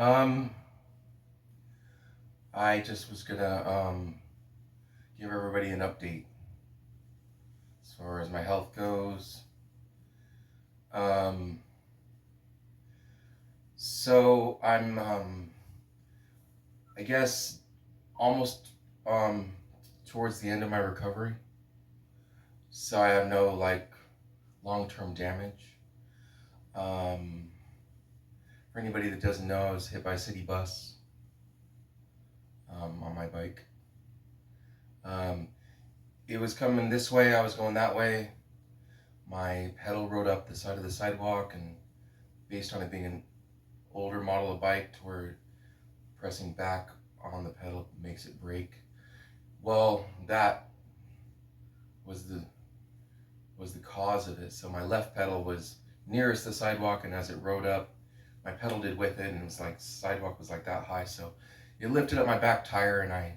Um, I just was gonna give everybody an update as far as my health goes. Um, so I'm I guess almost um towards the end of my recovery. So I have no like long-term damage. Um, for anybody that doesn't know, I was hit by a city bus on my bike. Um, it was coming this way. I was going that way. My pedal rode up the side of the sidewalk, and based on it being an older model of bike, to where pressing back on the pedal makes it brake. Well, that was the cause of it. So my left pedal was nearest the sidewalk, and as it rode up, my pedal did with it, and it was like sidewalk was like that high, so it lifted up my back tire, and I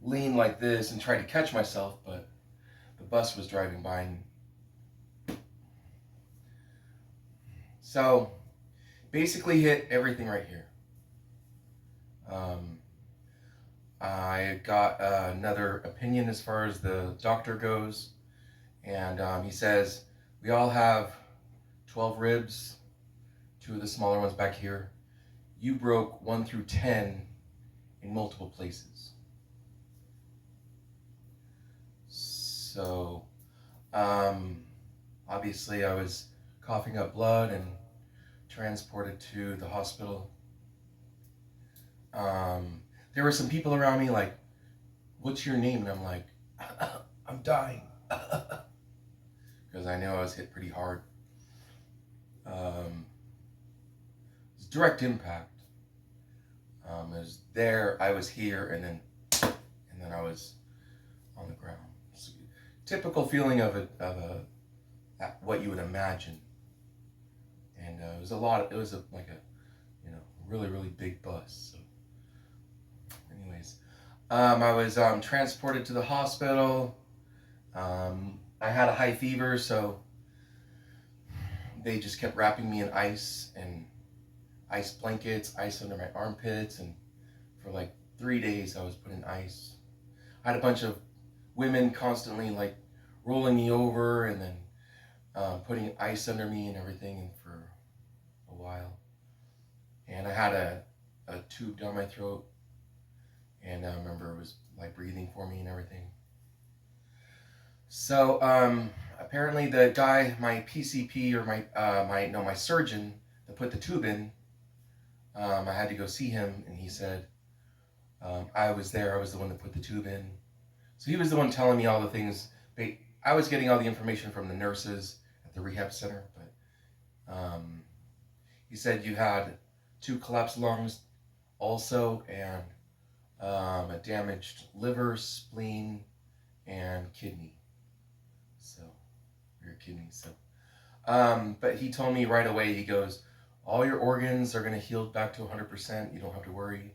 leaned like this and tried to catch myself, but the bus was driving by, and so basically hit everything right here. Um, I got another opinion as far as the doctor goes, and he says we all have 12 ribs, two of the smaller ones back here. You broke 1 through 10 in multiple places. So, um, obviously, I was coughing up blood and transported to the hospital. There were some people around me like, "What's your name?" And I'm like, "I'm dying," because I knew I was hit pretty hard. It was direct impact. It was there, I was here, and then I was on the ground. It's a typical feeling of what you would imagine. And it was a lot. It was like a really really big bus. So, anyways, I was transported to the hospital. I had a high fever, so they just kept wrapping me in ice and ice blankets, ice under my armpits, and for like 3 days I was put in ice. I had a bunch of women constantly like rolling me over and then putting ice under me and everything for a while. And I had a tube down my throat, and I remember it was like breathing for me and everything. So apparently the guy, my PCP or my surgeon that put the tube in, I had to go see him, and he said I was there. I was the one that put the tube in. So he was the one telling me all the things. I was getting all the information from the nurses at the rehab center, but he said you had 2 collapsed lungs also, and a damaged liver, spleen, and kidney. So, your kidney. So, but he told me right away, he goes, all your organs are going to heal back to 100%. You don't have to worry.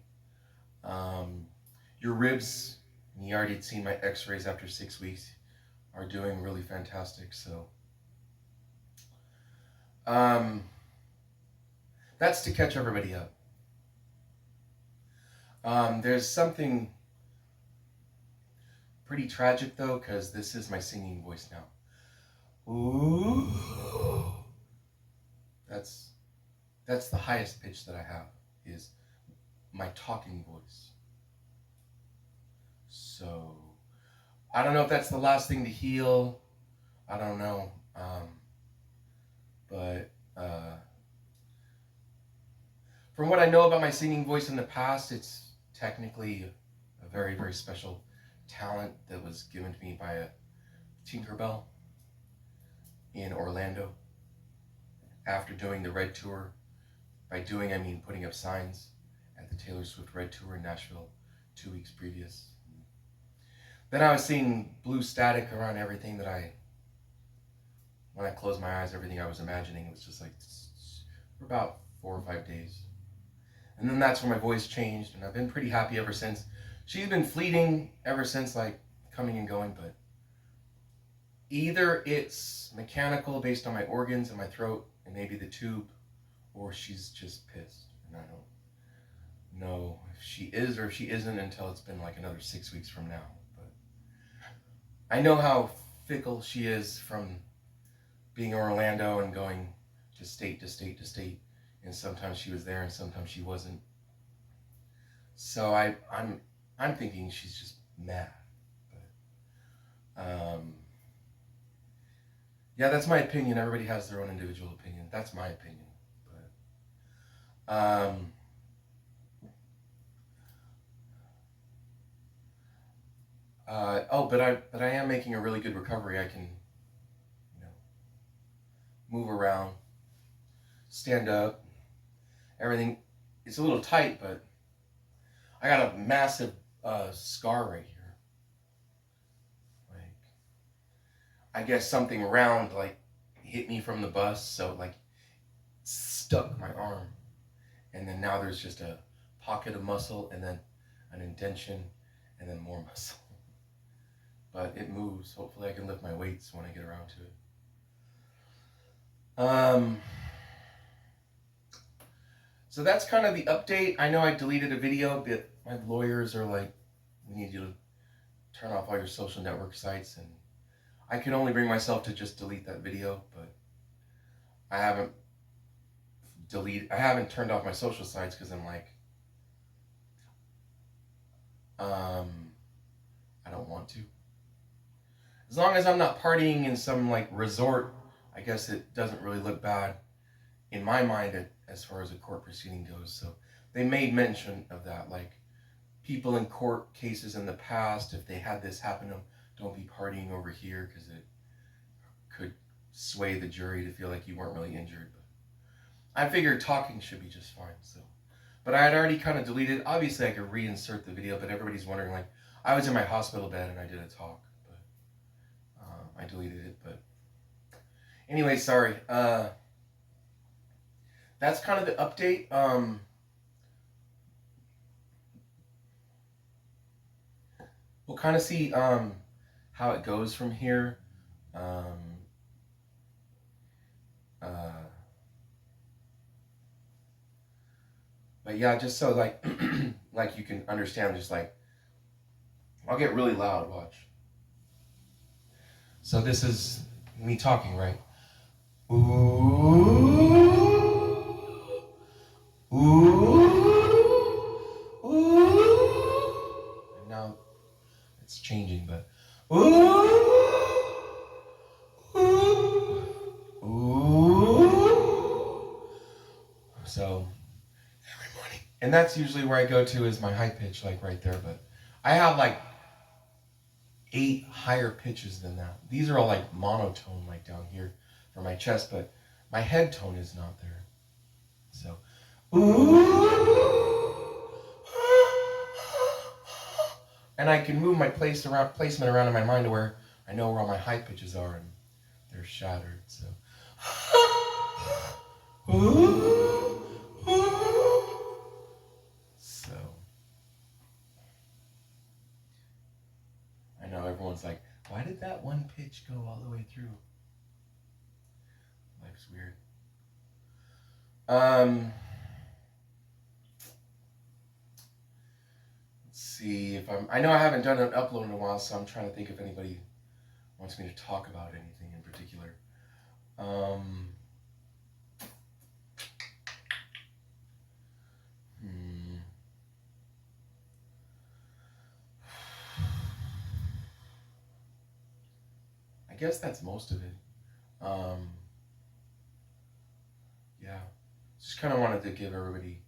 Your ribs, and he already had seen my x-rays after 6 weeks, are doing really fantastic. So, that's to catch everybody up. There's something pretty tragic though, because this is my singing voice now. Ooh, that's the highest pitch that I have, is my talking voice. So I don't know if that's the last thing to heal. I don't know, but from what I know about my singing voice in the past, it's technically a very very special talent that was given to me by a Tinkerbell in Orlando after doing the Red Tour. By doing, I mean putting up signs at the Taylor Swift Red Tour in Nashville 2 weeks previous. Then I was seeing blue static around everything when I closed my eyes, everything I was imagining, it was just like for about 4 or 5 days. And then that's when my voice changed, and I've been pretty happy ever since. She's been fleeting ever since, like coming and going, but either it's mechanical based on my organs and my throat and maybe the tube, or she's just pissed, and know if she is or if she isn't until it's been like another 6 weeks from now. But I know how fickle she is from being in Orlando and going to state to state to state, and sometimes she was there and sometimes she wasn't. So I'm thinking she's just mad. But yeah, that's my opinion. Everybody has their own individual opinion. That's my opinion. But but I am making a really good recovery. I can, move around, stand up, everything. It's a little tight, but I got a massive scar right here. Like, I guess something round like hit me from the bus, so like stuck my arm, and then now there's just a pocket of muscle, and then an indention, and then more muscle. But it moves. Hopefully, I can lift my weights when I get around to it. So that's kind of the update. I know I deleted a video, but my lawyers are like, we need you to turn off all your social network sites, and I can only bring myself to just delete that video, but I haven't turned off my social sites because I'm like, I don't want to. As long as I'm not partying in some like resort, I guess it doesn't really look bad in my mind as far as a court proceeding goes. So they made mention of that, like people in court cases in the past, if they had this happen to them, don't be partying over here because it could sway the jury to feel like you weren't really injured. But I figured talking should be just fine. So, but I had already kind of deleted. Obviously, I could reinsert the video, but everybody's wondering, like, I was in my hospital bed and I did a talk, but I deleted it. But anyway, sorry. That's kind of the update. We'll kind of see how it goes from here. But yeah, just so like like you can understand, just like I'll get really loud. Watch. So this is me talking, right? Ooh, ooh, ooh. And now it's changing, but ooh, ooh, ooh. So every morning, and that's usually where I go to is my high pitch, like right there. But I have like 8 higher pitches than that. These are all like monotone, like down here for my chest, but my head tone is not there. So, ooh, and I can move my placement around in my mind to where I know where all my high pitches are and they're shattered. So, ooh, ooh. So, I know everyone's like, why did that one pitch go all the way through? Life's weird. Let's see if I know I haven't done an upload in a while, so I'm trying to think if anybody wants me to talk about anything in particular. I guess that's most of it. Yeah, just kind of wanted to give everybody